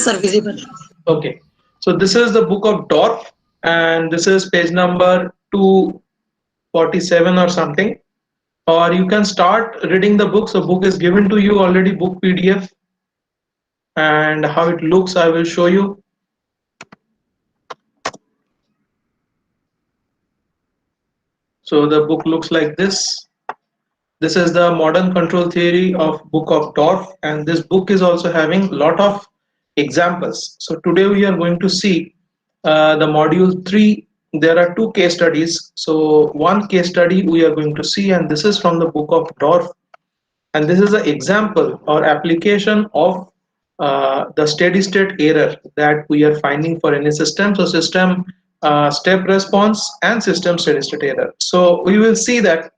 Yes, sir, visible. Okay, so this is the book of Dorf, and this is page number 247 or something. Or you can start reading the book. So book is given to you already, book PDF, and how it looks I will show you. So the book looks like this. This is the modern control theory of book of Dorf, and this book is also having a lot of examples. So today we are going to see the module 3. There are two case studies. So one case study we are going to see, and this is from the book of Dorf, and this is an example or application of the steady state error that we are finding for any system. So system step response and system steady state error. So we will see that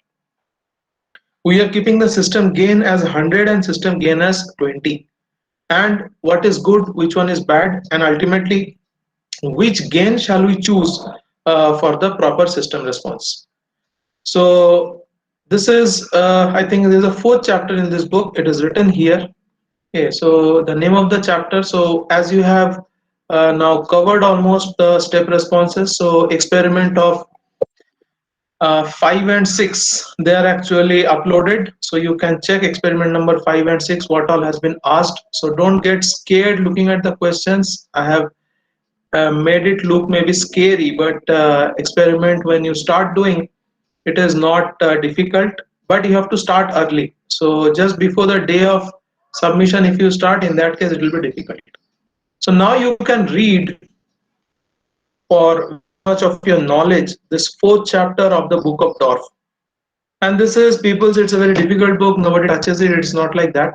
we are keeping the system gain as 100 and system gain as 20, and what is good, which one is bad, and ultimately which gain shall we choose for the proper system response. So this is I think there is a fourth chapter in this book. It is written here. Okay, so the name of the chapter, so as you have now covered almost the step responses, so experiment of 5 and 6, they are actually uploaded, so you can check experiment number 5 and 6 what all has been asked. So don't get scared looking at the questions. I have made it look maybe scary, but experiment when you start doing it is not difficult, but you have to start early. So just before the day of submission, if you start, in that case it will be difficult. So now you can read for very much of your knowledge this fourth chapter of the book of Dorf. And this is people's, it's a very difficult book, nobody touches it, it's not like that.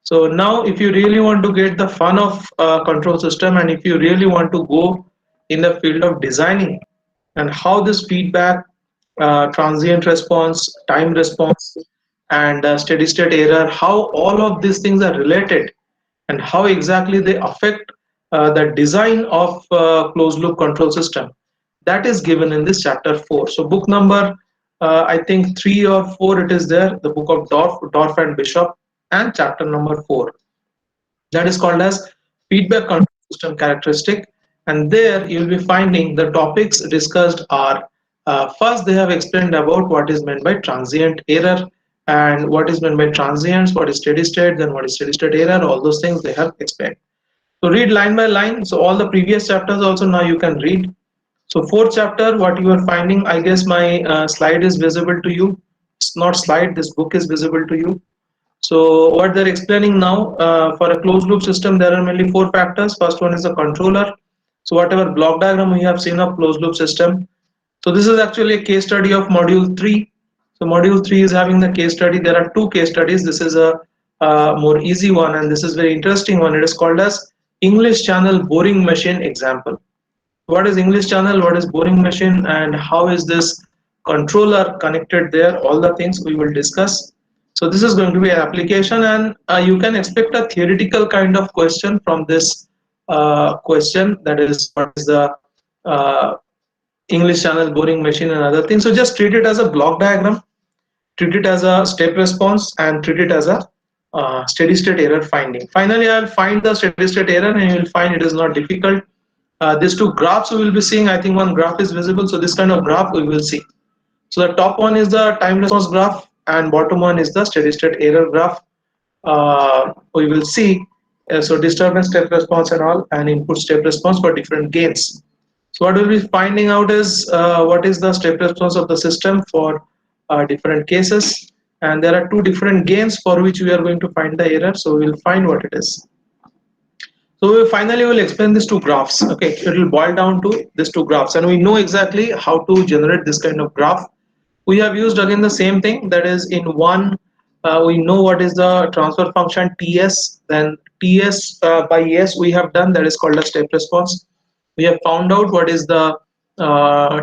So now if you really want to get the fun of control system, and if you really want to go in the field of designing and how this feedback, transient response, time response, and steady state error, how all of these things are related and how exactly they affect the design of closed loop control system, that is given in this chapter 4. So book number I think 3 or 4 it is there, the book of Dorf and Bishop, and chapter number 4, that is called as feedback control system characteristic. And there you will be finding the topics discussed are first they have explained about what is meant by transient error and what is meant by transients, what is steady state, then what is steady state error, all those things they have explained. So read line by line. So all the previous chapters also now you can read. So fourth chapter, what you are finding, I guess my slide is visible to you. It's not slide, this book is visible to you. So what they're explaining now, for a closed loop system, there are mainly 4 factors. First one is the controller. So whatever block diagram we have seen of closed loop system. So this is actually a case study of module 3. So module 3 is having the case study. There are 2 case studies. This is a more easy one, and this is very interesting one. It is called as English channel boring machine example. What is English channel, what is boring machine, and how is this controller connected there, all the things we will discuss. So this is going to be an application, and you can expect a theoretical kind of question from this question, that is what is the uh, English channel boring machine and other things. So just treat it as a block diagram, treat it as a step response, and treat it as a steady state error finding. Finally, I'll find the steady state error, and you will find it is not difficult. These 2 graphs we will be seeing, I think one graph is visible, so this kind of graph we will see. So the top one is the time response graph, and bottom one is the steady state error graph. We will see, so disturbance step response and all, and input step response for different gains. So what we'll be finding out is what is the step response of the system for different cases, and there are 2 different gains for which we are going to find the error. So we'll find what it is. So we finally will explain these 2 graphs. Okay, it will boil down to these 2 graphs, and we know exactly how to generate this kind of graph. We have used again the same thing, that is in one we know what is the transfer function TS, then TS by S we have done, that is called a step response. We have found out what is the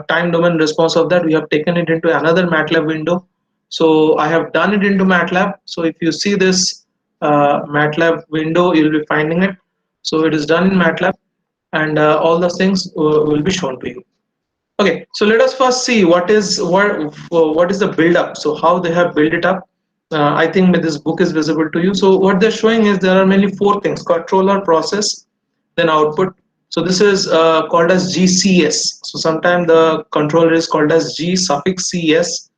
time domain response of that. We have taken it into another MATLAB window. So I have done it into MATLAB. So if you see this MATLAB window, you'll be finding it. So it is done in MATLAB, and all those things will be shown to you. Okay, so let us first see what is the build up. So how they have built it up. I think this book is visible to you. So what they're showing is there are mainly 4 things: controller, process, then output. So this is called as GCS. So sometimes the controller is called as G suffix CS.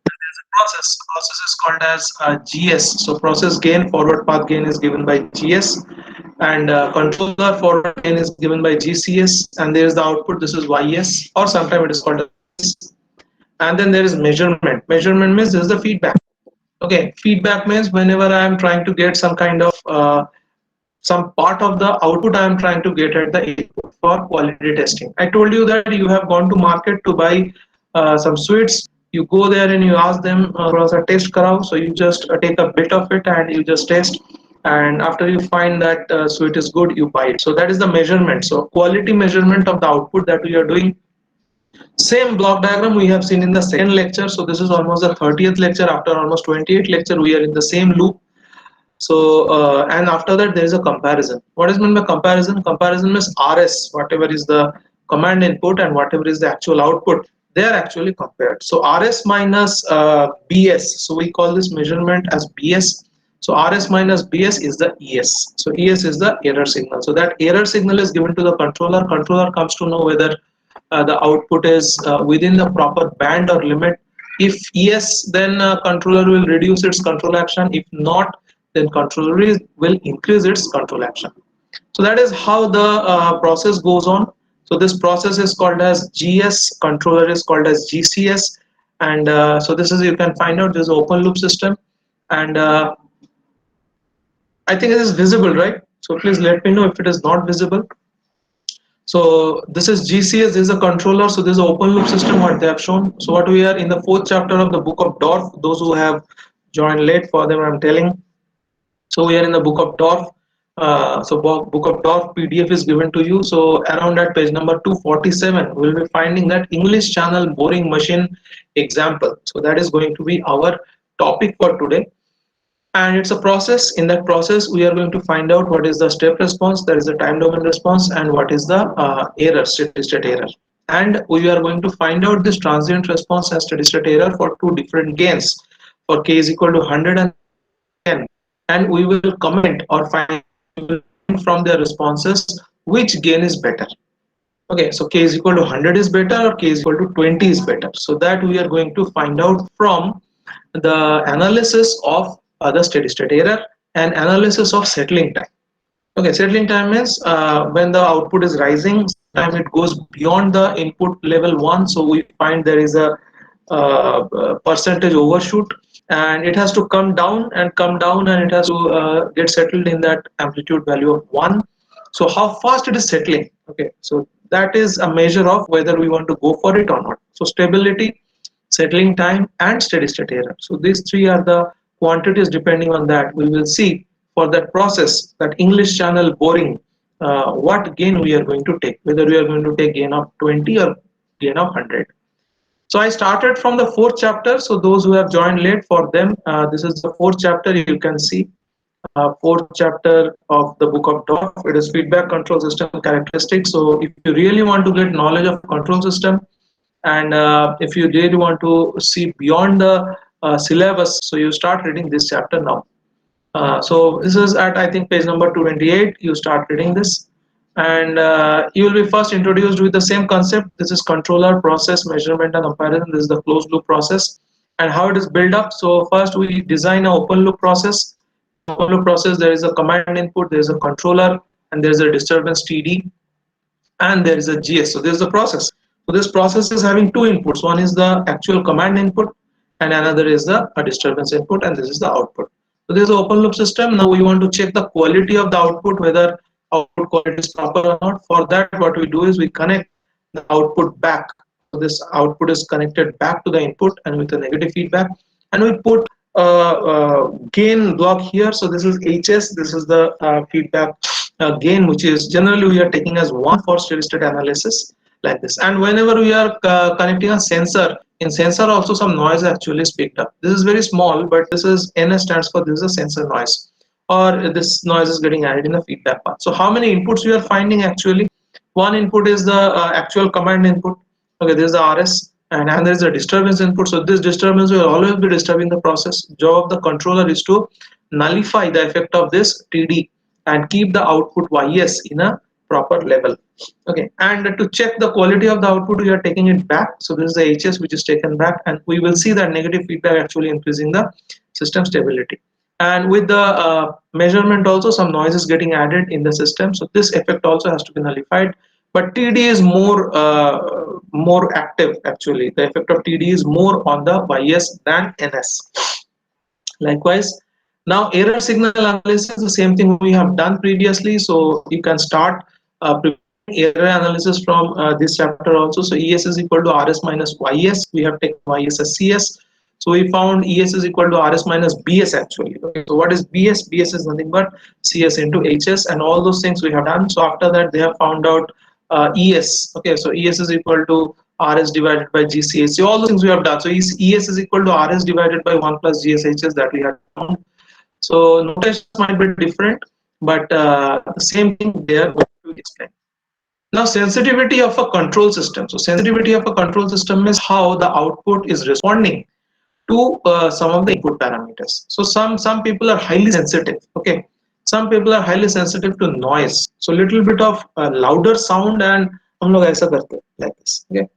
There's a process. Process is called as GS. So process gain, forward path gain is given by GS, and controller forward gain is given by GCS. And there is the output. This is YS, or sometimes it is called as YS. And then there is measurement. Measurement means this is the feedback. Okay, feedback means whenever I am trying to get some kind of some part of the output I am trying to get at the input for quality testing. I told you that you have gone to market to buy some sweets. You go there and you ask them, "Thoda taste karao." So you just take a bit of it and you just taste. And after you find that sweet is good, you buy it. So that is the measurement. So quality measurement of the output that we are doing. Same block diagram we have seen in the second lecture. So this is almost the 30th lecture. After almost 28 lecture, we are in the same loop. So and after that there is a comparison. What is meant by comparison? Comparison means RS, whatever is the command input and whatever is the actual output, they are actually compared. So RS minus BS. So we call this measurement as BS. So RS minus BS is the ES. So ES is the error signal. So that error signal is given to the controller. Controller comes to know whether the output is within the proper band or limit. If yes, then controller will reduce its control action. If not, then controller will increase its control action. So that is how the process goes on. So this process is called as GS, controller is called as GCS, and so this is, you can find out, this is open loop system, and I think it is visible, right? So please let me know if it is not visible. So this is GCS, this is a controller. So this is an open loop system what they have shown. So what we are in the fourth chapter of the book of Dorf. Those who have joined late, for them I'm telling. So we are in the book of Dorf. So book of Dorf PDF is given to you. So around at page number 247, we'll be finding that English channel boring machine example. So that is going to be our topic for today. And it's a process. In that process, we are going to find out what is the step response, that is the time domain response, and what is the error, steady state error. And we are going to find out this transient response and steady state error for two different gains, for k is equal to 100 and 10. And we will comment or find from their responses which gain is better. Okay, so k is equal to 100 is better or k is equal to 20 is better. So that we are going to find out from the analysis of the steady state error and analysis of settling time. Okay, settling time means when the output is rising, sometimes it goes beyond the input level 1. So we find there is a percentage overshoot, and it has to come down and come down, and it has to get settled in that amplitude value of 1. So how fast it is settling? Okay, so that is a measure of whether we want to go for it or not. So stability, settling time, and steady state error. So these three are the quantities. Depending on that, we will see for that process, that English channel boring, what gain we are going to take, whether we are going to take gain of 20 or gain of 100. So I started from the fourth chapter. So those who have joined late, for them, this is the fourth chapter. You can see fourth chapter of the book of Dorf. It is feedback control system characteristics. So if you really want to get knowledge of control system, and if you really want to see beyond the syllabus, so you start reading this chapter now. So this is at, I think, page number 228. You start reading this, and you will be first introduced with the same concept. This is controller, process, measurement, and comparison. This is the closed loop process and how it is built up. So first we design an open loop process. In open loop process, there is a command input, there is a controller, and there is a disturbance TD, and there is a GS. So this is the process. So this process is having two inputs. One is the actual command input, and another is the disturbance input, and this is the output. So this is the open loop system. Now we want to check the quality of the output, whether output quality is proper or not. For that, what we do is we connect the output back. So this output is connected back to the input and with a negative feedback, and we put gain block here. So this is HS. This is the feedback gain, which is generally we are taking as 1 for steady state analysis, like this. And whenever we are connecting a sensor, in sensor also some noise actually is picked up. This is very small, but this is NS stands for, this is a sensor noise, or this noise is getting added in the feedback path. So how many inputs we are finding? Actually, one input is the actual command input. Okay, this is the RS, and there is a disturbance input. So this disturbance will always be disturbing the process. Job of the controller is to nullify the effect of this TD and keep the output YS in a proper level. Okay, and to check the quality of the output, we are taking it back. So this is the HS which is taken back, and we will see that negative feedback actually increasing the system stability. And with the measurement also, some noise is getting added in the system, so this effect also has to be nullified. But TD is more active actually. The effect of TD is more on the YS than NS. Likewise, now error signal analysis, the same thing we have done previously. So you can start preparing error analysis from this chapter also. So ES is equal to RS minus YS. We have taken YS as CS. So we found ES is equal to RS minus BS actually. Okay, so what is BS? BS is nothing but CS into HS, and all those things we have done. So after that, they have found out ES. Okay, so ES is equal to RS divided by GCHC. All those things we have done. So ES is equal to RS divided by 1 plus GSHS that we have found. So notations might be different, but the same thing they are going to explain. Now, sensitivity of a control system. So sensitivity of a control system is how the output is responding to some of the input parameters. So some people are highly sensitive. Okay, some people are highly sensitive to noise. So little bit of louder sound and हम लोग ऐसा करते हैं like this. Okay,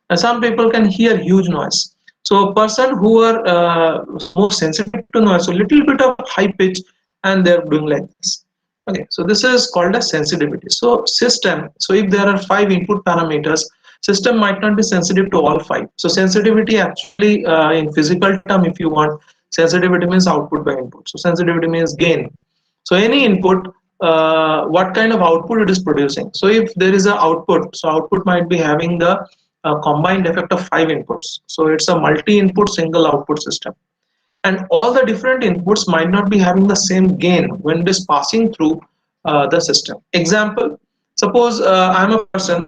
and some people can hear huge noise. So a person who are more sensitive to noise, so little bit of high pitch, and they're doing like this. Okay, so this is called as sensitivity. So system, so if there are 5 input parameters, system might not be sensitive to all 5. So sensitivity actually in physical term, if you want, sensitivity means output by input. So sensitivity means gain. So any input, what kind of output it is producing. So if there is a output, so output might be having the combined effect of 5 inputs. So it's a multi-input single output system, and all the different inputs might not be having the same gain when it is passing through the system. Example, suppose I'm a person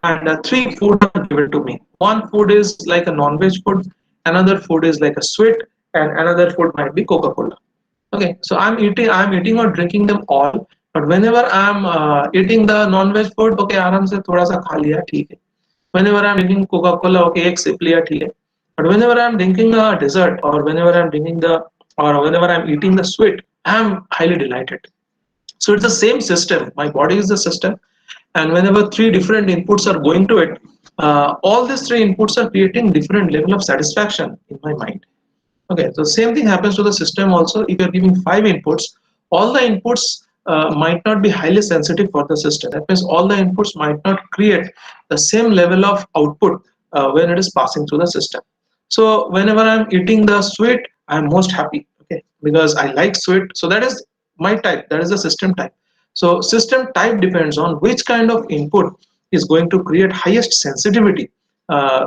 and 3 food are given to me. One food is like a non-veg food, another food is like a sweet, and another food might be Coca-Cola. Okay, so I'm eating or drinking them all, but whenever I'm eating the non-veg food, okay, आराम से थोड़ा सा खा लिया, ठीक है. Whenever I'm drinking Coca-Cola, okay, एक sip लिया, ठीक है. But whenever I'm drinking a dessert, or whenever I'm drinking or whenever I'm eating the sweet, I'm highly delighted. So it's the same system. My body is the system, and whenever 3 different inputs are going to it, all these 3 inputs are creating different level of satisfaction in my mind. Okay, so same thing happens to the system also. If you're giving 5 inputs, all the inputs might not be highly sensitive for the system. That means all the inputs might not create the same level of output when it is passing through the system. So whenever I'm eating the sweet, I'm most happy. Okay, because I like sweet. So that is my type. That is the system type. So system type depends on which kind of input is going to create highest sensitivity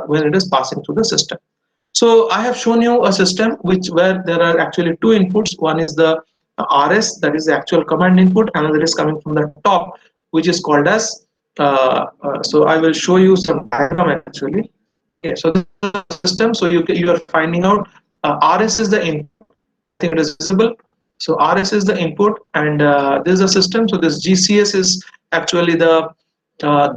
when it is passing through the system. So I have shown you a system where there are actually 2 inputs. One is the RS, that is the actual command input. Another is coming from the top, which is called as. So I will show you some diagram actually. Okay, so this is the system. So you are finding out RS is the input. I think it is visible. So RS is the input, and this is a system. So this GCS is actually the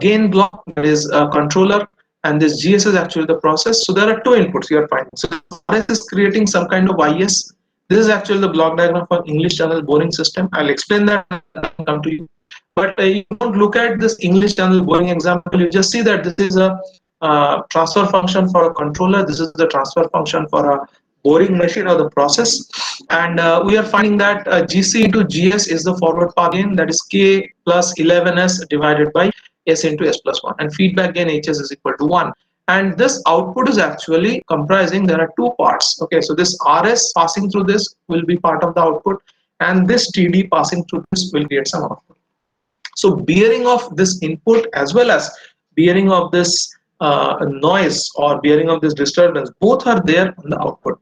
gain block, that is a controller, and this GS is actually the process. So there are 2 inputs you are finding. So RS is creating some kind of YS. This is actually the block diagram for English channel boring system. I'll explain that and come to you. But you don't look at this English channel boring example. You just see that this is a transfer function for a controller. This is the transfer function for a boring machine or the process. And we are finding that GC into GS is the forward path gain, that is K plus 11S divided by S into S plus 1, and feedback gain HS is equal to 1. And this output is actually comprising, there are 2 parts. Okay, so this RS passing through this will be part of the output, and this TD passing through this will create some output. So bearing of this input as well as bearing of this noise or bearing of this disturbance, both are there on the output.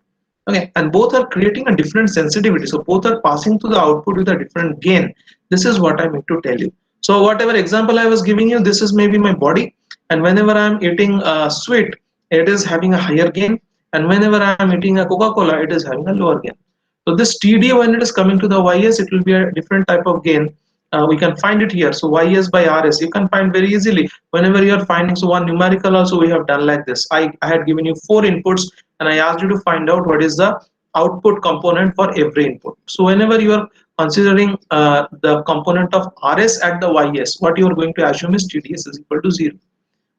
Okay, and both are creating a different sensitivity. So both are passing to the output with a different gain. This is what I meant to tell you. So whatever example I was giving you, this is maybe my body, and whenever I'm eating a sweet, it is having a higher gain, and whenever I'm eating a Coca-Cola, it is having a lower gain. So this TD, when it is coming to the YS, it will be a different type of gain. We can find it here. So YS by RS, you can find very easily whenever you are finding. So one numerical also we have done like this. I had given you 4 inputs, and I asked you to find out what is the output component for every input. So whenever you are considering the component of RS at the YS, what you are going to assume is TDS is equal to 0.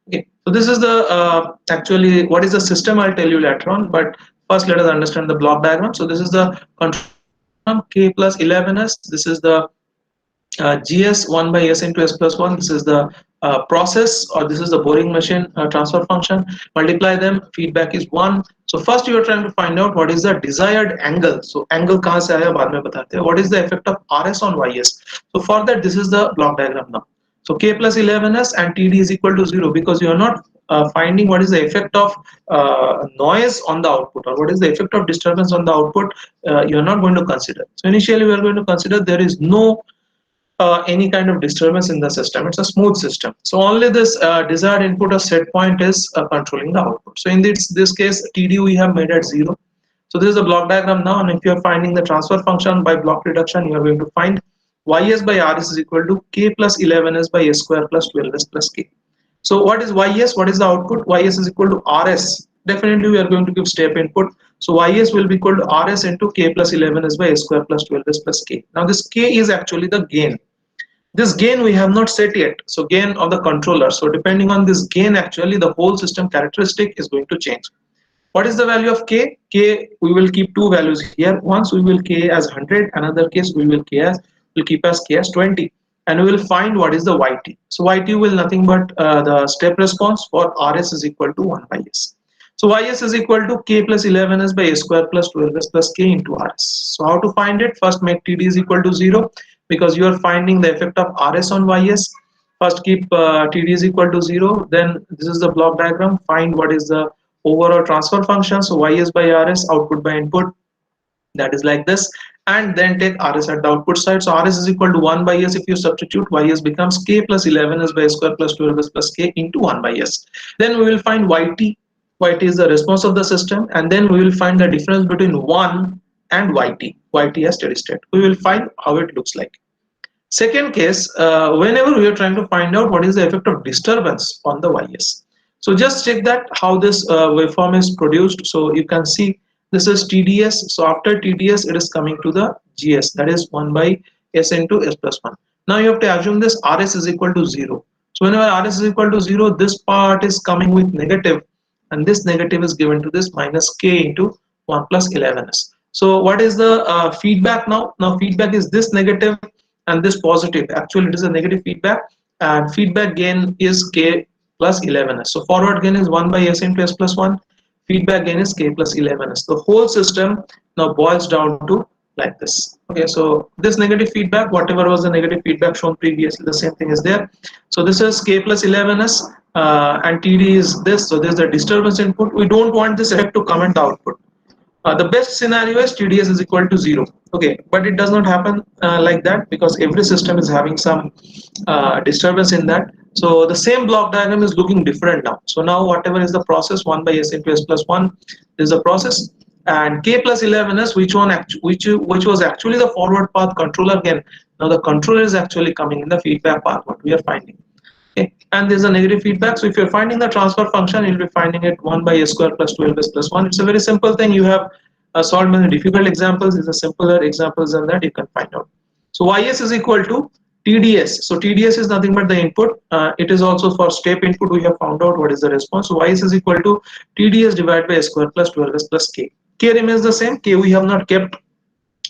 Okay, so this is the actually what is the system, I'll tell you later on, but first let us understand the block diagram. So this is the control diagram, K plus 11s. This is the GS 1 by S into S plus 1. This is the process, or this is the boring machine transfer function. Multiply them, feedback is 1. So first you are trying to find out what is the desired angle. So angle kahan se aaya, baad mein batate hain. What is the effect of RS on YS? So for that, this is the block diagram now. So K plus 11s and TD is equal to 0, because you are not finding what is the effect of noise on the output, or what is the effect of disturbance on the output. You are not going to consider. So initially we are going to consider there is no any kind of disturbance in the system. It's a smooth system. So only this desired input or set point is controlling the output. So in this case, TD we have made at 0. So this is the block diagram now, and if you are finding the transfer function by block reduction, you are going to find YS by RS is equal to K plus 11S by S square plus 12S plus K. So what is YS? What is the output? YS is equal to RS. Definitely we are going to give step input. So YS will be equal to RS into K plus 11S by S square plus 12S plus K. Now this K is actually the gain. This gain we have not set yet. So gain of the controller. So depending on this gain, actually the whole system characteristic is going to change. What is the value of K? K, we will keep two values here. Once we will K as 100, another case we will keep as K as 20. And we will find what is the YT. So YT will nothing but the step response for RS is equal to 1 by S. So YS is equal to K plus 11S by S square plus 12S plus K into RS. So how to find it? First make TD is equal to 0, because you are finding the effect of RS on YS. First keep TD is equal to 0. Then this is the block diagram. Find what is the overall transfer function. So YS by RS, output by input. That is like this. And then take RS at the output side. So RS is equal to 1 by S. If you substitute, YS becomes K plus 11S by S square plus 12S plus K into 1 by S. Then we will find YT. YT is the response of the system. And then we will find the difference between 1 and YT. YT as steady state. We will find how it looks like. Second case, whenever we are trying to find out what is the effect of disturbance on the YS. So just check that how this waveform is produced. So you can see this is TDS. So after TDS, it is coming to the GS, that is 1 by S into S plus 1. Now you have to assume this RS is equal to 0. So whenever RS is equal to 0, this part is coming with negative, and this negative is given to this minus K into 1 plus 11S. So what is the feedback now? Now feedback is this negative and this positive. Actually it is a negative feedback, and feedback gain is K plus 11S. So forward gain is 1 by S into S plus 1. Feedback gain is K plus 11S. The whole system now boils down to like this. Okay, so this negative feedback, whatever was the negative feedback shown previously, the same thing is there. So this is K plus 11S and TD is this. So there's a disturbance input. We don't want this effect to come at the output. The best scenario is TDS is equal to 0. Okay, but it does not happen like that, because every system is having some disturbance in that. So the same block diagram is looking different now. So now whatever is the process, 1 by S into S plus 1 is the process, and K plus 11S, which was actually the forward path controller gain. Now the controller is actually coming in the feedback path, what we are finding. Okay, and there's a negative feedback. So if you're finding the transfer function, you'll be finding it 1 by S square plus 12S plus 1. It's a very simple thing. You have solved many difficult examples. These are simpler examples than that you can find out. So YS is equal to TDS. So TDS is nothing but the input. It is also for step input. We have found out what is the response. So YS is equal to TDS divided by S square plus 12S plus K. K remains the same. K we have not kept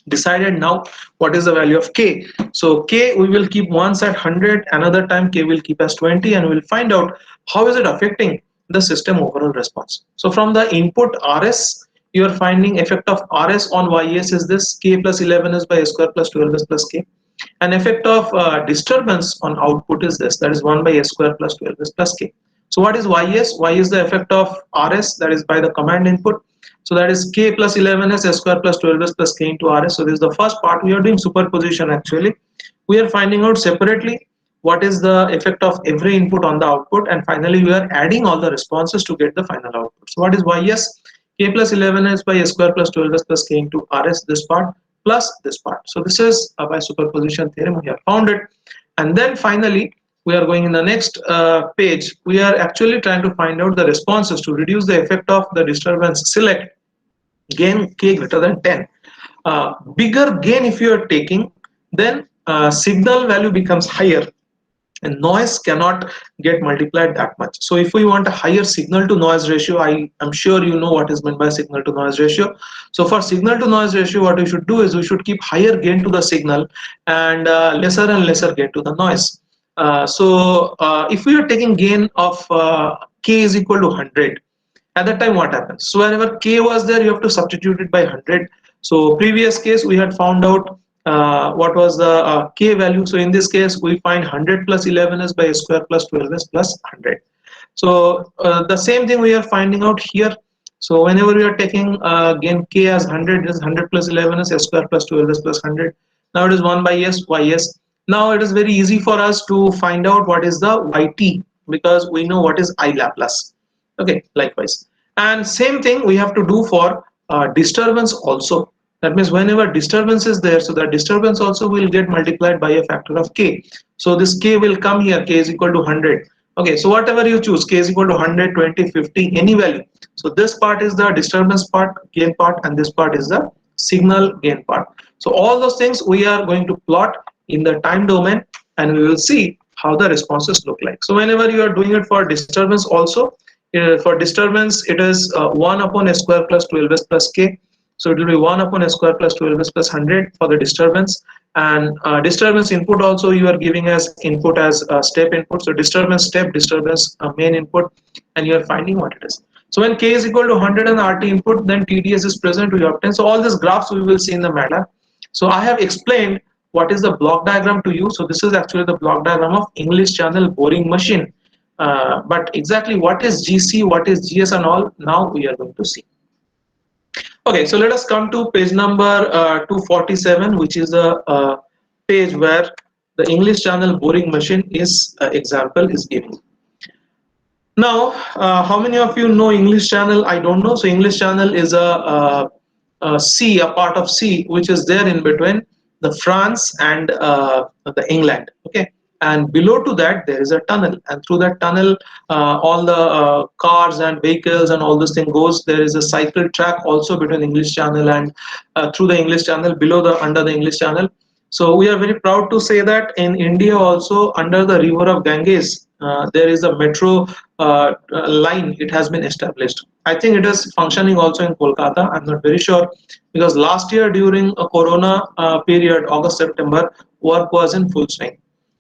decided. Now what is the value of K? So K we will keep once at 100, another time K will keep as 20, and we will find out how is it affecting the system overall response. So from the input RS, you are finding effect of RS on YS is this K plus 11S by S square plus 12S plus K. An effect of disturbance on output is this, that is 1 by S square plus 12S plus K. So what is YS? Y is the effect of RS, that is by the command input. So that is K plus 11S S square plus 12S plus K into RS. So this is the first part. We are doing superposition actually. We are finding out separately what is the effect of every input on the output, and finally we are adding all the responses to get the final output. So what is YS? K plus 11S by S square plus 12S plus K into RS, this part plus this part. So this is by superposition theorem we have found it. And then finally we are going in the next page. We are actually trying to find out the responses to reduce the effect of the disturbance. Select gain K greater than 10. Bigger gain if you are taking, then signal value becomes higher and noise cannot get multiplied that much. So if we want a higher signal to noise ratio, I am sure you know what is meant by signal to noise ratio. So for signal to noise ratio, what we should do is we should keep higher gain to the signal and lesser and lesser gain to the noise. If we are taking gain of k is equal to 100, at that time what happens? So whenever k was there, you have to substitute it by 100. So previous case we had found out what was the k value. So in this case we find 100 plus 11s by a square plus 12s plus 100. So the same thing we are finding out here. So whenever we are taking again k as 100, is 100 plus 11 is s square plus 12 is plus 100. Now it is 1 by s y s. Now it is very easy for us to find out what is the yt because we know what is I Laplace. Okay, likewise. And same thing we have to do for disturbance also. That means whenever disturbance is there, so that disturbance also will get multiplied by a factor of k. So this k will come here, k is equal to 100. Okay, so whatever you choose, k is equal to 100, 20, 50, any value. So this part is the disturbance part, gain part, and this part is the signal gain part. So all those things we are going to plot in the time domain and we will see how the responses look like. So whenever you are doing it for disturbance also, for disturbance it is 1 upon s square plus 12s plus k. So it will be 1 upon s square plus 12s plus 100 for the disturbance. And disturbance input also you are giving as input as step input. So disturbance step, disturbance main input, and you are finding what it is. So when k is equal to 100 and RT input, then TDS is present, we obtain. So all these graphs we will see in the MATLAB. So I have explained what is the block diagram to you. So this is actually the block diagram of English channel boring machine. But exactly what is GC, what is GS and all, now we are going to see. Okay, so let us come to page number 247, which is a page where the English channel boring machine is example is given. Now, how many of you know English channel? I don't know. So English channel is a sea, a part of sea, which is there in between the France and the England. Okay, and below to that there is a tunnel, and through that tunnel, all the cars and vehicles and all this thing goes. There is a cycle track also between English channel and through the English channel below the under the English channel. So we are very proud to say that in India also under the river of Ganges there is a metro line. It has been established. I think it is functioning also in Kolkata. I'm not very sure because last year during a Corona period, August September, work was in full swing.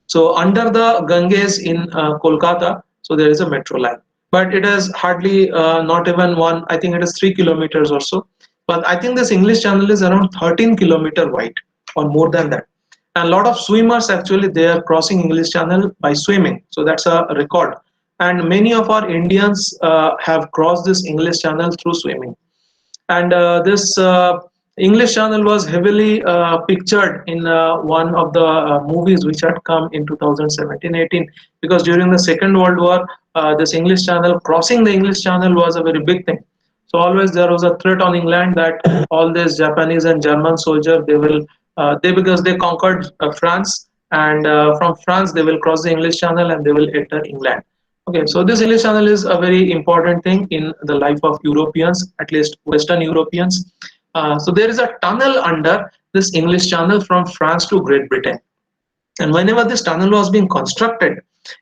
So under the Ganges in Kolkata, so there is a metro line, but it is hardly not even one. I think it is 3 kilometers or so. But I think this English channel is around 13 kilometers wide or more than that. And a lot of swimmers actually they are crossing English channel by swimming. So that's a record. And many of our Indians have crossed this English channel through swimming. And this English channel was heavily pictured in one of the movies which had come in 2017-18, because during the Second World War this English channel, crossing the English channel was a very big thing. So always there was a threat on England that all these Japanese and German soldiers, they will because they conquered France, and from France they will cross the English channel and they will enter England. Okay, so this English channel is a very important thing in the life of Europeans, at least Western Europeans. So there is a tunnel under this English channel from France to Great Britain. And whenever this tunnel was being constructed,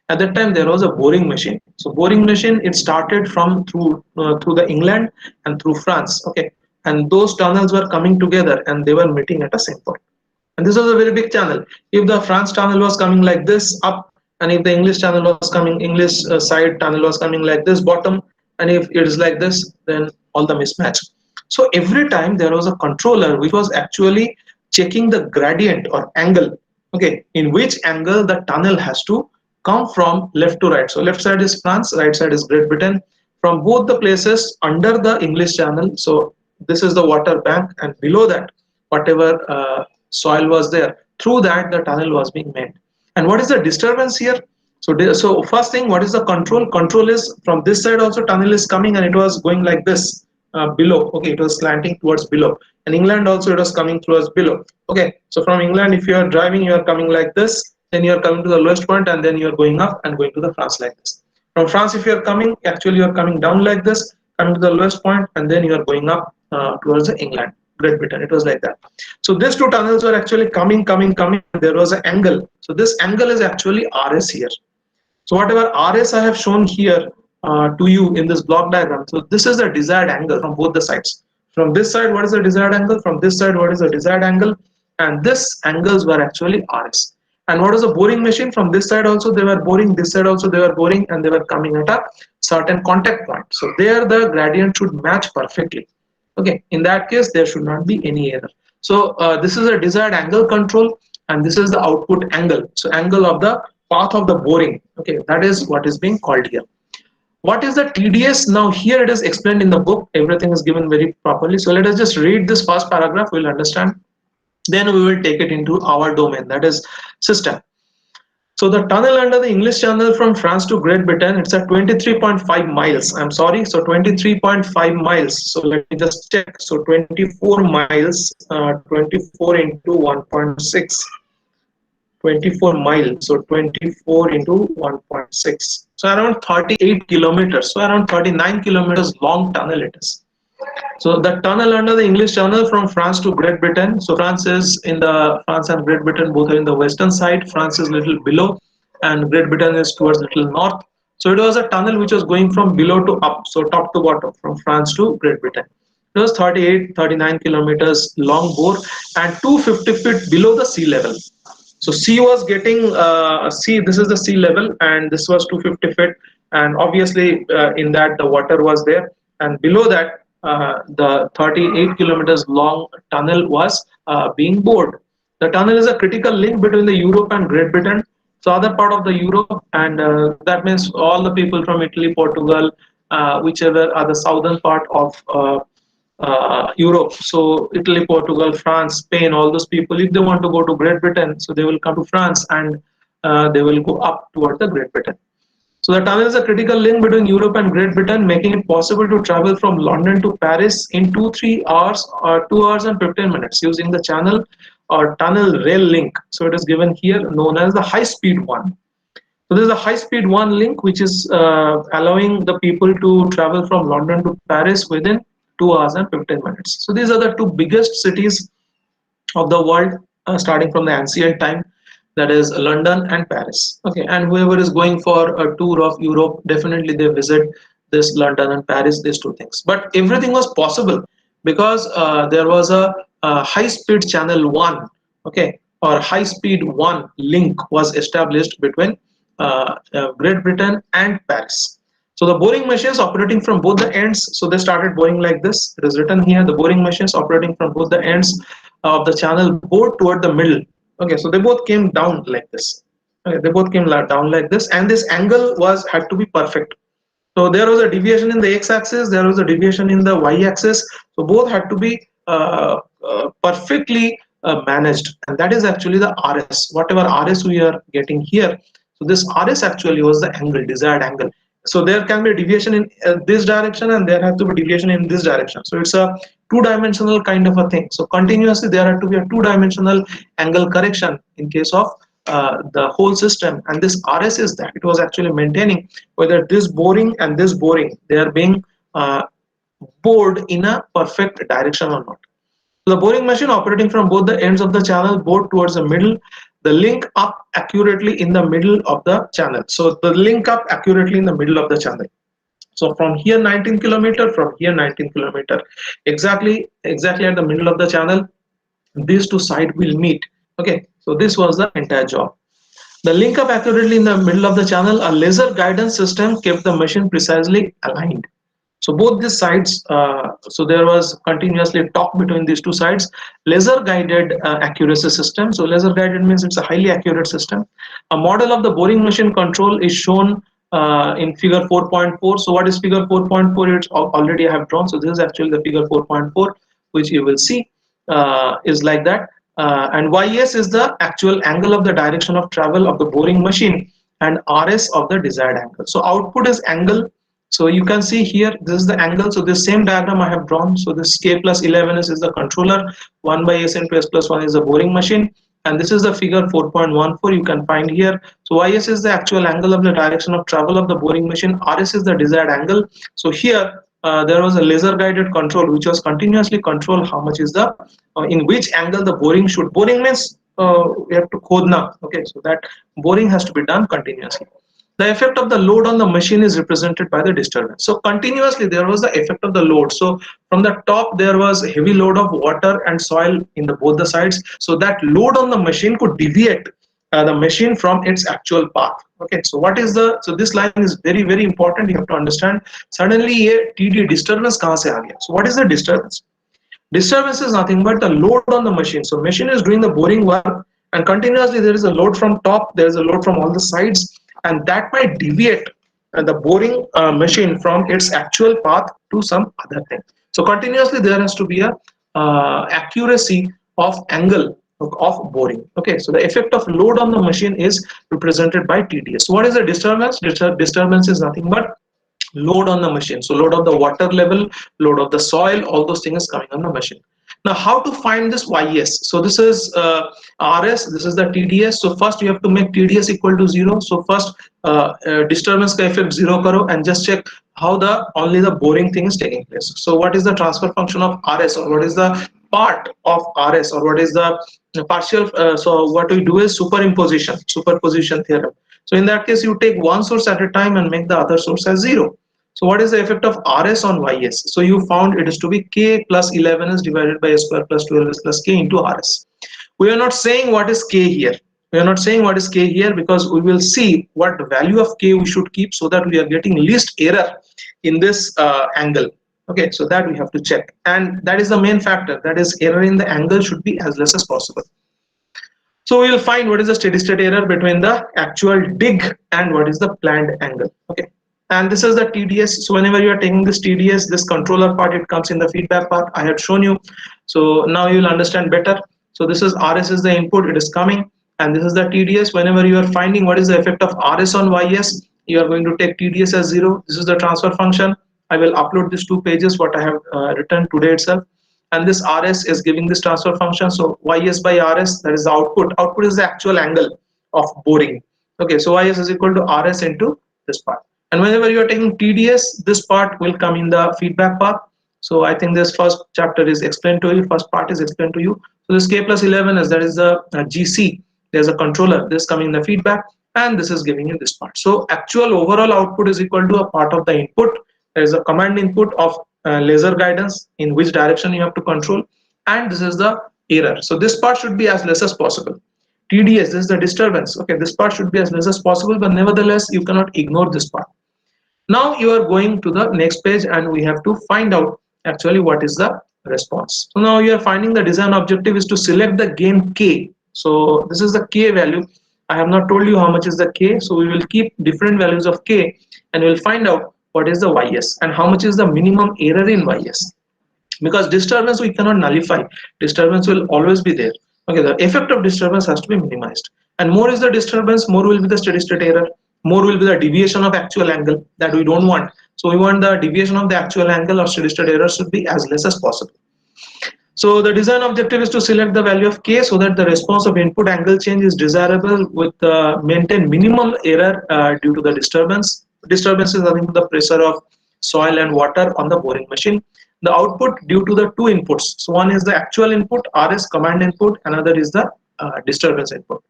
at that time there was a boring machine. So boring machine, it started from through the England and through France. Okay, and those tunnels were coming together and they were meeting at a same point. And this was a very big channel. If the France tunnel was coming like this up, and if the English channel was coming, English side tunnel was coming like this bottom, and if it is like this, then all the mismatch. So every time there was a controller which was actually checking the gradient or angle, okay, in which angle the tunnel has to come from left to right. So left side is France, right side is Great Britain. From both the places under the English channel, so this is the water bank, and below that whatever soil was there, through that the tunnel was being made. And what is the disturbance here? So first thing, what is the control? Control is from this side also tunnel is coming and it was going like this below. Okay, it was slanting towards below. And England also it was coming towards below. Okay, so from England, if you are driving, you are coming like this, then you are coming to the lowest point, and then you are going up and going to the France like this. From France, if you are coming, actually you are coming down like this, coming to the lowest point, and then you are going up towards the England. Great Britain. It was like that. So these two tunnels were actually coming. There was an angle. So this angle is actually RS here. So whatever RS I have shown here to you in this block diagram, so this is the desired angle from both the sides. From this side, what is the desired angle? From this side, what is the desired angle? And this angles were actually RS. And what is a boring machine? From this side also they were boring, this side also they were boring, and they were coming at a certain contact point. So there the gradient should match perfectly. Okay, in that case there should not be any error. So this is a desired angle control, and this is the output angle. So angle of the path of the boring. Okay, that is what is being called here. What is the TDS? Now here it is explained in the book. Everything is given very properly. So let us just read this first paragraph. We'll understand. Then we will take it into our domain, that is system. So the tunnel under the English Channel from France to Great Britain, it's at 23.5 miles. I'm sorry, so 23.5 miles. So let me just check. So 24 miles, 24 into 1.6. 24 miles, so 24 into 1.6, so around 38 kilometers, so around 39 kilometers long tunnel it is. So the tunnel under the English Channel from France to Great Britain. So France and Great Britain both are in the western side. France is little below, and Great Britain is towards little north. So it was a tunnel which was going from below to up, so top to bottom, from France to Great Britain. It was 39 kilometers long bore and 250 feet below the sea level. So sea was getting sea. This is the sea level, and this was 250 feet, and obviously in that the water was there, and below that the 38 kilometers long tunnel was being bored. The tunnel is a critical link between the Europe and Great Britain. So other part of the Europe, and that means all the people from Italy, Portugal, whichever are the southern part of Europe. So Italy, Portugal, France, Spain, all those people, if they want to go to Great Britain, so they will come to France, and they will go up toward the Great Britain. So the tunnel is a critical link between Europe and Great Britain, making it possible to travel from London to Paris in 2-3 hours or 2 hours and 15 minutes using the channel or tunnel rail link. So it is given here, known as the high speed one. So this is a high-speed one link which is allowing the people to travel from London to Paris within 2 hours and 15 minutes. So these are the two biggest cities of the world, starting from the ancient time, that is London and Paris. Okay, and whoever is going for a tour of Europe, definitely they visit this London and Paris, these two things. But everything was possible because there was a high-speed channel one, okay, or high-speed one link was established between Great Britain and Paris. So the boring machines operating from both the ends, so they started boring like this. It is written here, the boring machines operating from both the ends of the channel bored toward the middle. Okay, so they both came down like this. Okay, they both came down like this, and this angle had to be perfect. So there was a deviation in the x-axis, there was a deviation in the y-axis. So both had to be perfectly managed, and that is actually the RS. Whatever RS we are getting here, so this RS actually was the angle, desired angle. So there can be a deviation in this direction, and there has to be deviation in this direction. So it's a two-dimensional kind of a thing. So continuously there had to be a two-dimensional angle correction in case of the whole system, and this RS is that it was actually maintaining whether this boring and this boring, they are being bored in a perfect direction or not. So the boring machine operating from both the ends of the channel bored towards the middle, the link up accurately in the middle of the channel. So the link up accurately in the middle of the channel. So from here 19 kilometer, from here 19 kilometer, exactly at the middle of the channel, these two sides will meet. Okay, so this was the entire job. The link up accurately in the middle of the channel, a laser guidance system kept the machine precisely aligned. So both these sides, so there was continuously talk between these two sides. Laser guided accuracy system. So laser guided means it's a highly accurate system. A model of the boring machine control is shown in figure 4.4. So what is figure 4.4? It's already I have drawn. So this is actually the figure 4.4, which you will see is like that. And YS is the actual angle of the direction of travel of the boring machine, and RS of the desired angle. So output is angle. So you can see here, this is the angle. So this same diagram I have drawn. So this K plus 11 is the controller, 1 by S into S plus 1 is the boring machine. And this is the figure 4.14 you can find here. So YS is the actual angle of the direction of travel of the boring machine. RS is the desired angle. So here there was a laser guided control which was continuously control how much is the in which angle the boring should. Boring means we have to khodna. Okay, so that boring has to be done continuously. The effect of the load on the machine is represented by the disturbance. So continuously there was the effect of the load. So from the top there was heavy load of water and soil in the both the sides. So that load on the machine could deviate the machine from its actual path. Okay, so what is the, so this line is very very important. You have to understand. Suddenly a TD disturbance kahan se aa gaya? So what is the disturbance? Disturbance is nothing but the load on the machine. So machine is doing the boring work and continuously there is a load from top, there is a load from all the sides, and that might deviate the boring machine from its actual path to some other thing. So continuously there has to be a accuracy of angle of boring. Okay, so the effect of load on the machine is represented by TDS. So what is the disturbance? Disturbance is nothing but load on the machine. So load of the water level, load of the soil, all those things coming on the machine. Now how to find this YS? So this is RS, this is the TDS. So first you have to make TDS equal to 0. So first disturbance ka effect 0 karo and just check how the only the boring thing is taking place. So what is the transfer function of RS, or what is the part of RS, or what is the partial, so what we do is superposition theorem. So in that case you take one source at a time and make the other source as 0. So what is the effect of RS on YS? So you found it is to be K plus 11 is divided by a square plus 12 is plus K into RS. We are not saying what is K here. We are not saying what is K here because we will see what value of K we should keep so that we are getting least error in this angle. Okay, so that we have to check, and that is the main factor, that is error in the angle should be as less as possible. So we will find what is the steady state error between the actual dig and what is the planned angle. Okay, and this is the TDS. So whenever you are taking this TDS, this controller part, it comes in the feedback part. I had shown you. So now you will understand better. So this is RS is the input, it is coming, and this is the TDS. Whenever you are finding what is the effect of RS on YS, you are going to take TDS as 0. This is the transfer function. I will upload these 2 pages what I have written today itself. And this RS is giving this transfer function. So YS by RS, that is the output. Output is the actual angle of boring. Okay, so YS is equal to RS into this part. And whenever you are taking TDS, this part will come in the feedback part. So I think this first chapter is explained to you, first part is explained to you. So this K plus 11 is, that is the GC. There's a controller, this coming in the feedback, and this is giving you this part. So actual overall output is equal to a part of the input. There is a command input of laser guidance in which direction you have to control, and this is the error. So this part should be as less as possible. TDS, this is the disturbance. Okay, this part should be as less as possible, but nevertheless you cannot ignore this part. Now you are going to the next page and we have to find out actually what is the response. So now you are finding the design objective is to select the gain K. So this is the K value. I have not told you how much is the K. So we will keep different values of K and we will find out what is the YS and how much is the minimum error in YS. Because disturbance we cannot nullify. Disturbance will always be there. Okay, the effect of disturbance has to be minimized. And more is the disturbance, more will be the steady state error. More will be the deviation of actual angle that we don't want. So we want the deviation of the actual angle or steady state error should be as less as possible. So the design objective is to select the value of K so that the response of input angle change is desirable with maintain minimum error due to the disturbance. Disturbance is nothing but the pressure of soil and water on the boring machine. The output due to the 2 inputs. So one is the actual input, RS command input, another is the disturbance input.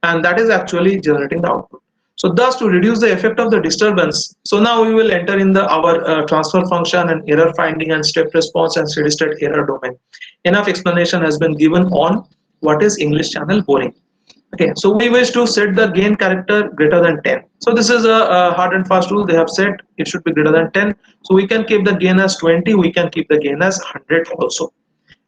And that is actually generating the output. So thus to reduce the effect of the disturbance, so now we will enter in the our transfer function and error finding and step response and steady state error domain. Enough explanation has been given on what is English channel boring. Okay, so we wish to set the gain character greater than 10. So this is a hard and fast rule. They have said it should be greater than 10. So we can keep the gain as 20. We can keep the gain as 100 also.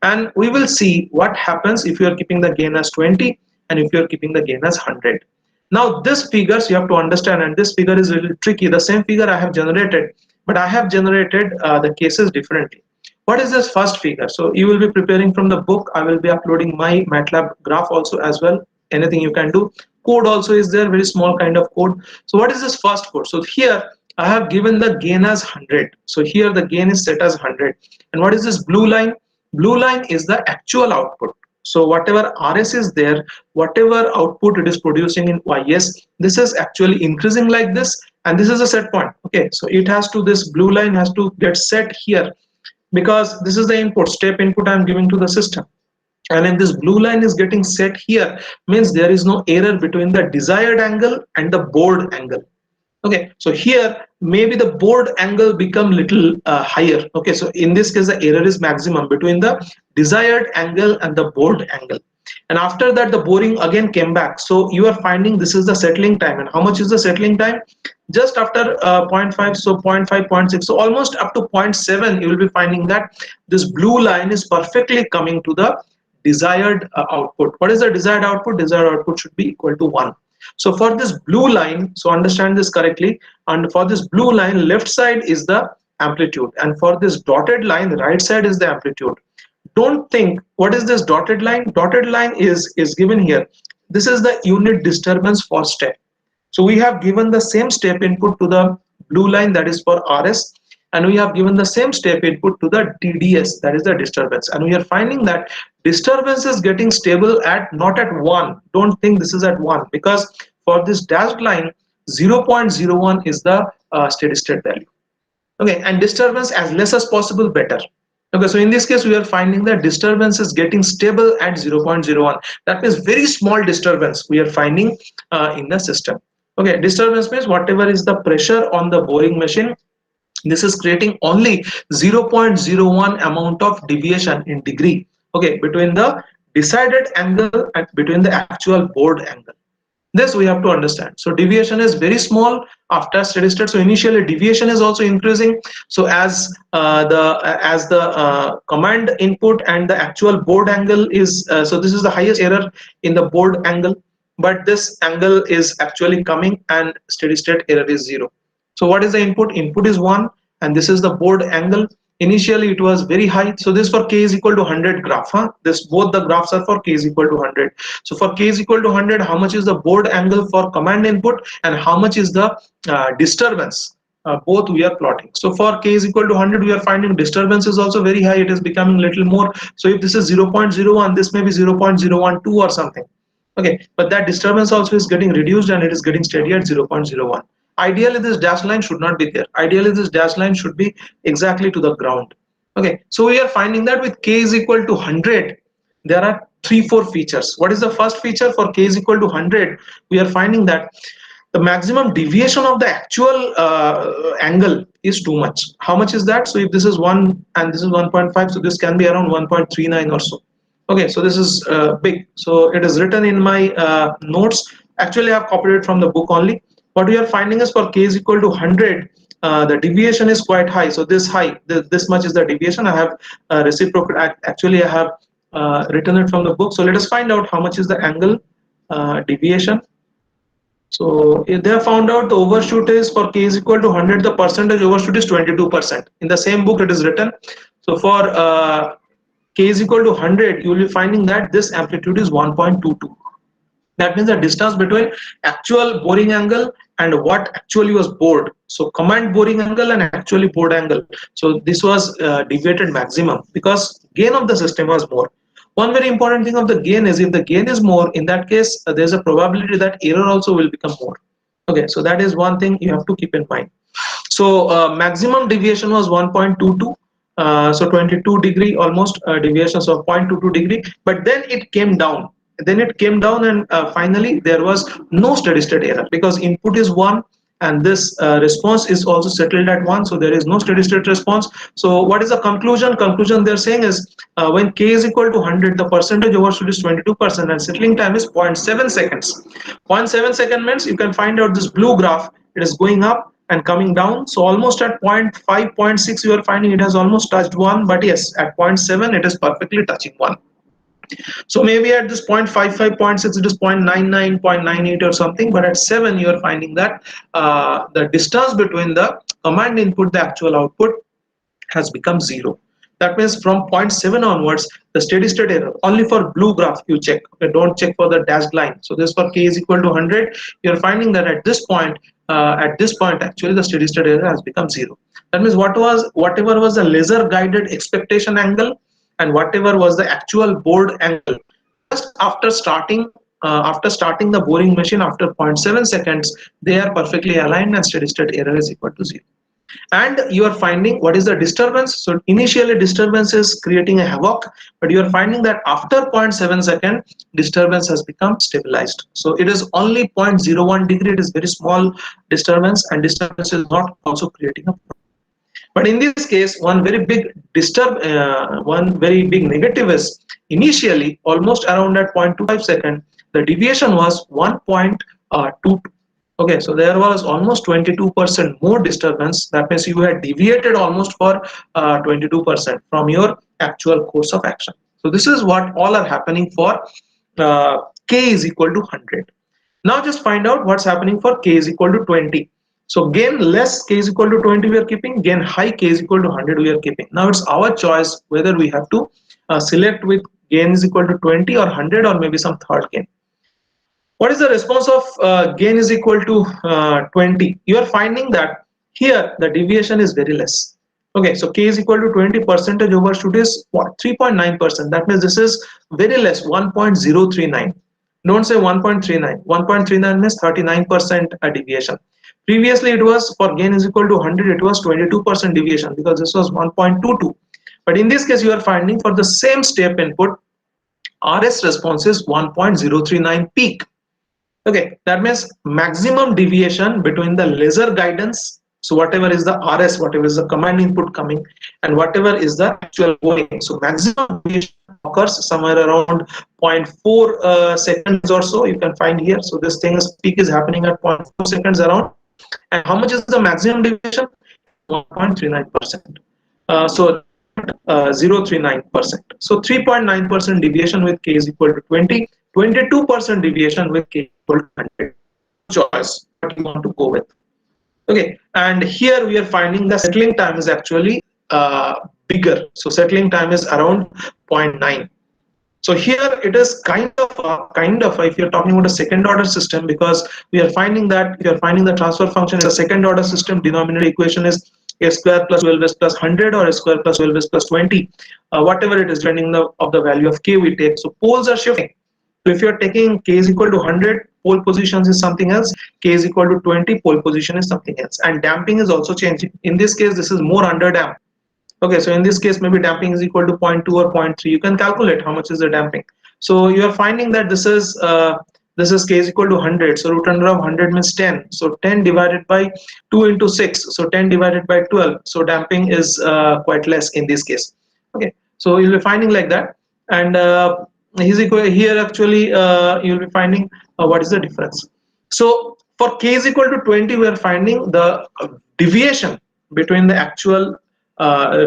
And we will see what happens if you are keeping the gain as 20 and if you are keeping the gain as 100. Now this figures you have to understand, and this figure is a little tricky. The same figure I have generated, but I have generated the cases differently. What is this first figure? So you will be preparing from the book. I will be uploading my MATLAB graph also as well. Anything you can do. Code also is there, very small kind of code. So what is this first code? So here I have given the gain as 100. So here the gain is set as 100. And what is this blue line? Blue line is the actual output. So whatever RS is there, whatever output it is producing in YS, this is actually increasing like this, and this is a set point. Okay, so it has to, this blue line has to get set here, because this is the input, step input I'm giving to the system. And if this blue line is getting set here, means there is no error between the desired angle and the board angle. Okay, so here maybe the board angle become little higher. Okay, so in this case the error is maximum between the desired angle and the board angle. And after that the boring again came back, so you are finding this is the settling time. And how much is the settling time? Just after zero point 0.5, so 0 0.5, 0.6, so almost up to 0.7, you will be finding that this blue line is perfectly coming to the desired output. What is the desired output? Desired output should be equal to 1. So for this blue line, so understand this correctly, and for this blue line, left side is the amplitude, and for this dotted line, the right side is the amplitude. Don't think, what is this dotted line? Dotted line is given here. This is the unit disturbance for step. So we have given the same step input to the blue line, that is for RS, and we have given the same step input to the TDS, that is the disturbance, and we are finding that disturbance is getting stable at, not at 1. Don't think this is at 1, because for this dashed line 0.01 is the steady state value. Okay, and disturbance as less as possible, better. Okay, so in this case we are finding that disturbance is getting stable at 0.01. That means very small disturbance we are finding in the system. Okay, disturbance means whatever is the pressure on the boring machine, this is creating only 0.01 amount of deviation in degree, okay, between the decided angle and between the actual board angle. This we have to understand. So deviation is very small after steady state. So initially deviation is also increasing. So as the command input and the actual board angle is, so this is the highest error in the board angle, but this angle is actually coming and steady state error is 0. So what is the input? Input is 1, and this is the board angle. Initially it was very high, so this for k is equal to 100 graph. This, both the graphs are for k is equal to 100. So for k is equal to 100, how much is the board angle for command input and how much is the disturbance? Both we are plotting. So for k is equal to 100, we are finding disturbance is also very high. It is becoming little more. So if this is 0.01, this may be 0.012 or something. Okay, but that disturbance also is getting reduced and it is getting steady at 0.01. Ideally this dash line should not be there. Ideally this dash line should be exactly to the ground. Okay, so we are finding that with k is equal to 100, there are 3-4 features. What is the first feature? For k is equal to 100, we are finding that the maximum deviation of the actual angle is too much. How much is that? So if this is 1 and this is 1.5, so this can be around 1.39 or so. Okay, so this is big. So it is written in my notes. Actually I have copied it from the book only. What we are finding is for k is equal to 100, the deviation is quite high. So this high, this much is the deviation. I have reciprocated. Actually I have written it from the book. So let us find out how much is the angle deviation. So if they have found out the overshoot is, for k is equal to 100, the percentage overshoot is 22%. In the same book it is written. So for k is equal to 100, you will be finding that this amplitude is 1.22. That means the distance between actual boring angle and what actually was bored. So command boring angle and actually bored angle. So this was deviated maximum because gain of the system was more. One very important thing of the gain is, if the gain is more, in that case there's a probability that error also will become more. Okay, so that is one thing you have to keep in mind. So maximum deviation was 1.22. So 22 degree almost deviation, so 0.22 degree, but then it came down. And finally there was no steady state error because input is 1 and this response is also settled at 1, so there is no steady state response. So what is the conclusion? Conclusion they're saying is when k is equal to 100, the percentage overshoot is 22% and settling time is 0.7 seconds. 0.7 second means you can find out this blue graph, it is going up and coming down. So almost at 0.5, 0.6 you are finding it has almost touched 1, but yes, at 0.7 it is perfectly touching 1. So maybe at this 0.55, 0.6 it is 0.99, 0.98 or something, but at 7 you are finding that the distance between the command input, the actual output, has become 0. That means from 0.7 onwards, the steady state error, only for blue graph you check, okay, don't check for the dashed line. So this for k is equal to 100, you are finding that at this point actually the steady state error has become 0. That means whatever was the laser guided expectation angle and whatever was the actual board angle, just after starting after starting the boring machine after zero point 0.7 seconds, they are perfectly aligned and steady state error is equal to 0. And you are finding what is the disturbance. So initially disturbance is creating a havoc, but you are finding that after zero point 0.7 second disturbance has become stabilized. So it is only 0.01 degree, it is very small disturbance, and disturbance is not also creating a problem. But in this case, one very big negative is initially almost around at 0.25 second, the deviation was 1.22. Okay, so there was almost 22% more disturbance. That means you had deviated almost for 22% from your actual course of action. So this is what all are happening for k is equal to 100. Now just find out what's happening for k is equal to 20. So gain less k is equal to 20 we are keeping, gain high k is equal to 100 we are keeping. Now it's our choice whether we have to select with gain is equal to 20 or 100 or maybe some third gain. What is the response of gain is equal to 20? You are finding that here the deviation is very less. Okay, so k is equal to 20, percentage overshoot is what? 3.9%. That means this is very less, 1.039. Don't say 1.39. 1.39 means 39% deviation. Previously it was for gain is equal to 100, it was 22% deviation because this was 1.22. But in this case you are finding for the same step input, RS response is 1.039 peak. Okay, that means maximum deviation between the laser guidance, so whatever is the RS, whatever is the command input coming, and whatever is the actual going. So maximum deviation occurs somewhere around 0.4 seconds or so, you can find here. So this thing is peak is happening at 0.4 seconds around. And how much is the maximum deviation? 1.39%. So 0.039%. So 3.9% deviation with k is equal to 20, 22% deviation with k equal to 100. Choice what you want to go with. Okay, and here we are finding the settling time is actually bigger. So settling time is around 0.9. So here it is kind of if you're talking about a second order system, because we are finding that if you're finding the transfer function is a second order system, denominator equation is a square plus 12s plus 100 or a square plus 12s plus 20, whatever it is, depending of the value of k we take. So poles are shifting. So if you're taking k is equal to 100, pole positions is something else, k is equal to 20, pole position is something else, and damping is also changing. In this case, this is more under damped. Okay, so in this case, maybe damping is equal to 0.2 or 0.3. You can calculate how much is the damping. So you are finding that this is k is equal to 100. So root under of 100 means 10. So 10 divided by 2 into 6. So 10 divided by 12. So damping is quite less in this case. Okay, so you'll be finding like that. And here actually you'll be finding what is the difference. So for k is equal to 20, we are finding the deviation between the actual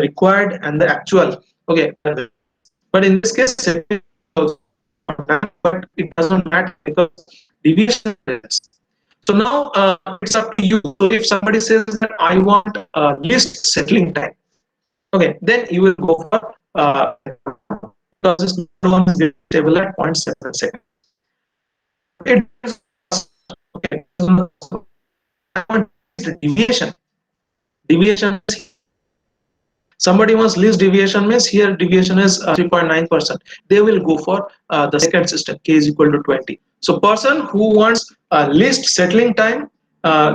required and the actual. Okay, but in this case but it doesn't matter because deviation is. So now it's up to you. So if somebody says that I want least settling time, okay, then you will go for because this one is stable at 0.7 seconds. It is, okay, deviation. Deviation is, somebody wants least deviation means here deviation is 3.9%. They will go for the second system, k is equal to 20. So person who wants least settling time,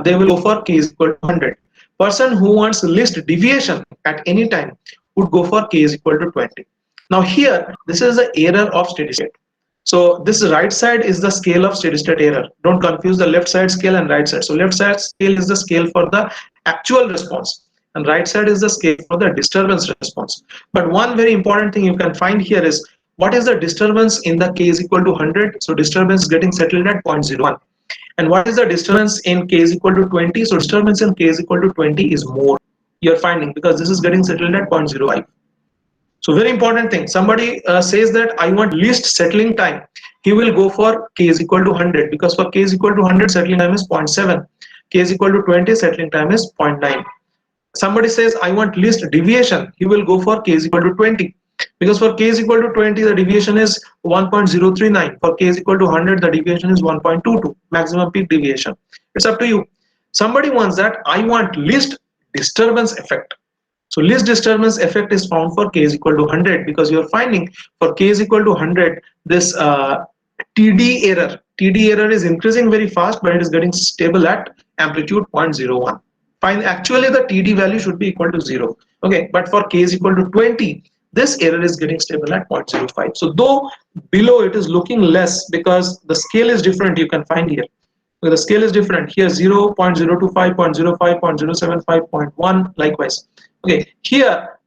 they will go for k is equal to 100. Person who wants least deviation at any time would go for k is equal to 20. Now here, this is the error of steady state. So this right side is the scale of steady state error. Don't confuse the left side scale and right side. So left side scale is the scale for the actual response, and right side is the scale for the disturbance response. But one very important thing you can find here is what is the disturbance in the k is equal to 100. So disturbance is getting settled at 0.01. And what is the disturbance in k is equal to 20? So disturbance in k is equal to 20 is more. You're finding because this is getting settled at 0.05. So very important thing. Somebody says that I want least settling time. He will go for k is equal to 100 because for k is equal to 100 settling time is 0.7. K is equal to 20 settling time is 0.9. Somebody says I want least deviation. He will go for k is equal to 20 because for k is equal to 20 the deviation is 1.039. For k is equal to 100 the deviation is 1.22. Maximum peak deviation. It's up to you. Somebody wants that I want least disturbance effect. So least disturbance effect is found for k is equal to 100 because you are finding for k is equal to 100 this TD error. TD error is increasing very fast, but it is getting stable at amplitude 0.01. Fine. Actually, the TD value should be equal to 0. Okay, but for k is equal to 20, this error is getting stable at 0.05. So though below it is looking less because the scale is different, you can find here. So the scale is different here, 0, 0.025, 0.05, 0.075, 0.1, likewise. Okay, here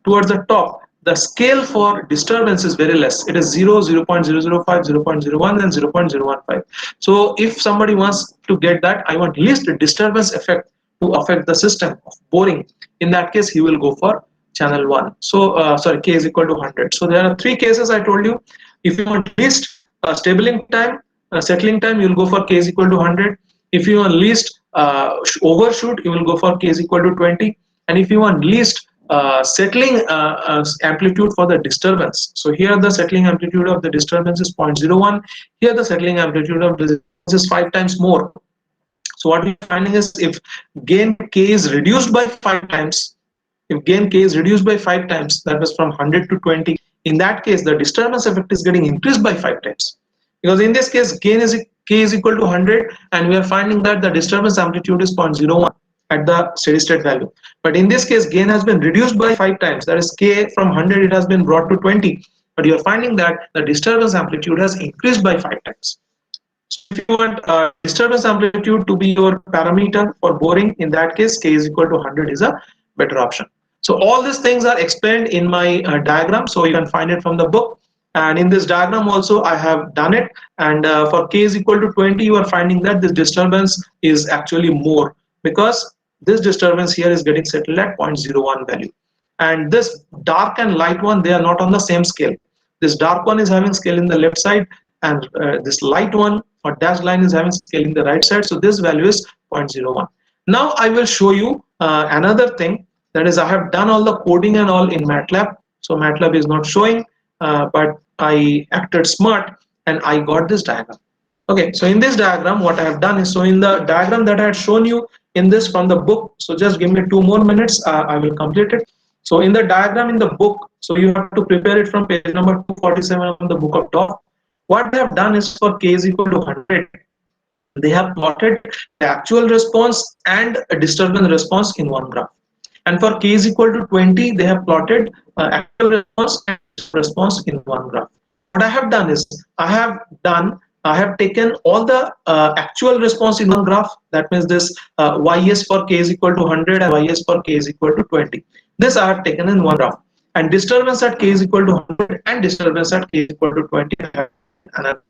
towards the top, the scale for disturbance is very less. It is 0, 0.005, 0.01, and 0.015. So if somebody wants to get that, I want least disturbance effect to affect the system of boring. In that case, he will go for channel 1. So sorry, k is equal to 100. So there are three cases I told you. If you want least settling time, you will go for k is equal to 100. If you want least overshoot, you will go for k is equal to 20. And if you want least settling amplitude for the disturbance, so here the settling amplitude of the disturbance is 0.01. Here the settling amplitude of the disturbance is 5 times more. So what we're finding is if gain k is reduced by 5 times, if gain k is reduced by 5 times, that was from 100 to 20, in that case the disturbance effect is getting increased by 5 times. Because in this case gain is k is equal to 100, and we are finding that the disturbance amplitude is 0.01 at the steady state value. But in this case gain has been reduced by 5 times, that is k from 100 it has been brought to 20, but you are finding that the disturbance amplitude has increased by 5 times. So if you want disturbance amplitude to be your parameter for boring, in that case k is equal to 100 is a better option. So all these things are explained in my diagram, so you can find it from the book. And in this diagram also I have done it, and for k is equal to 20 you are finding that this disturbance is actually more, because this disturbance here is getting settled at 0.01 value, and this dark and light one, they are not on the same scale. This dark one is having scale in the left side, and this light one or dashed line is having scale in the right side, so this value is 0.01. Now I will show you another thing, that is I have done all the coding and all in MATLAB. So MATLAB is not showing, but I acted smart and I got this diagram. Okay, so in this diagram what I have done is, so in the diagram that I had shown you in this from the book, so just give me 2 more minutes, I will complete it. So in the diagram in the book, so you have to prepare it from page number 247 of the book of Torf. What they have done is for k is equal to 100, they have plotted the actual response and a disturbance response in one graph. And for k is equal to 20, they have plotted actual response and response in one graph. What I have done is, I have taken all the actual response in one graph. That means this ys for k is equal to 100 and ys for k is equal to 20. This I have taken in one graph. And disturbance at k is equal to 100 and disturbance at k is equal to 20. I have another.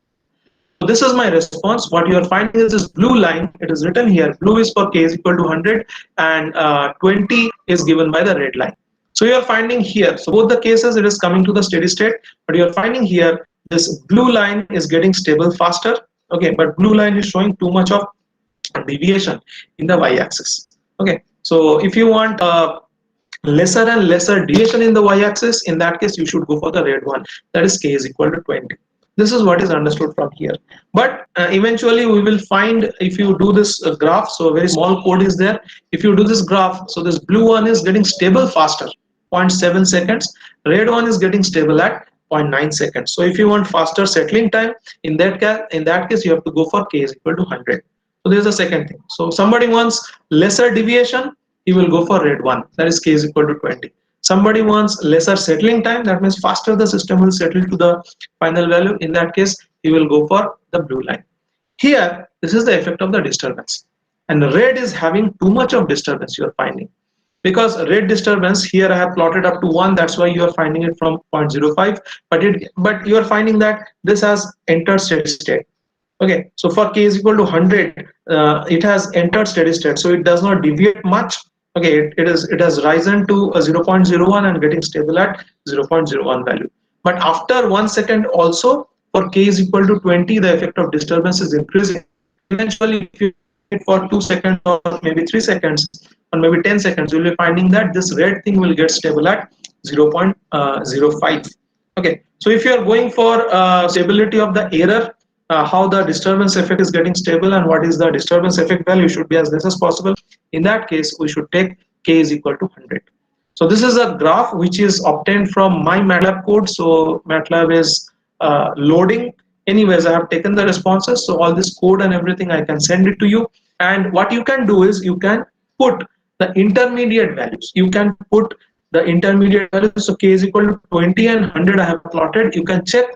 So this is my response. What you are finding is this blue line. It is written here. Blue is for k is equal to 100, and 20 is given by the red line. So you are finding here. So both the cases it is coming to the steady state, but you are finding here this blue line is getting stable faster. Okay, but blue line is showing too much of deviation in the y-axis. Okay, so if you want lesser and lesser deviation in the y-axis, in that case you should go for the red one, that is k is equal to 20. This is what is understood from here, but eventually we will find, if you do this graph, so a very small code is there. If you do this graph, so this blue one is getting stable faster, 0.7 seconds, red one is getting stable at 0.9 seconds. So if you want faster settling time, in that case you have to go for k is equal to 100. So this is the second thing. So somebody wants lesser deviation, he will go for red one, that is k is equal to 20. Somebody wants lesser settling time, that means faster the system will settle to the final value, in that case he will go for the blue line. Here this is the effect of the disturbance, and red is having too much of disturbance, you are finding, because red disturbance here I have plotted up to 1, that's why you are finding it from 0.05, but you are finding that this has entered steady state. Okay, so for k is equal to 100, it has entered steady state, so it does not deviate much. Okay, it has risen to 0.01 and getting stable at 0.01 value. But after 1 second also, for k is equal to 20, the effect of disturbance is increasing. Eventually, if you wait for 2 seconds or maybe 3 seconds or maybe 10 seconds, you will be finding that this red thing will get stable at 0.05. Okay, so if you are going for stability of the error, how the disturbance effect is getting stable and what is the disturbance effect value should be as less as possible. In that case, we should take k is equal to 100. So this is a graph which is obtained from my MATLAB code. So MATLAB is loading anyways, I have taken the responses, so all this code and everything I can send it to you. And what you can do is you can put the intermediate values. You can put the intermediate values. So k is equal to 20 and 100 I have plotted. You can check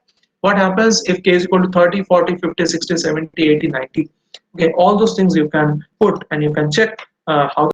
what happens if k is equal to 30, 40, 50, 60, 70, 80, 90. Okay, all those things you can put, and you can check how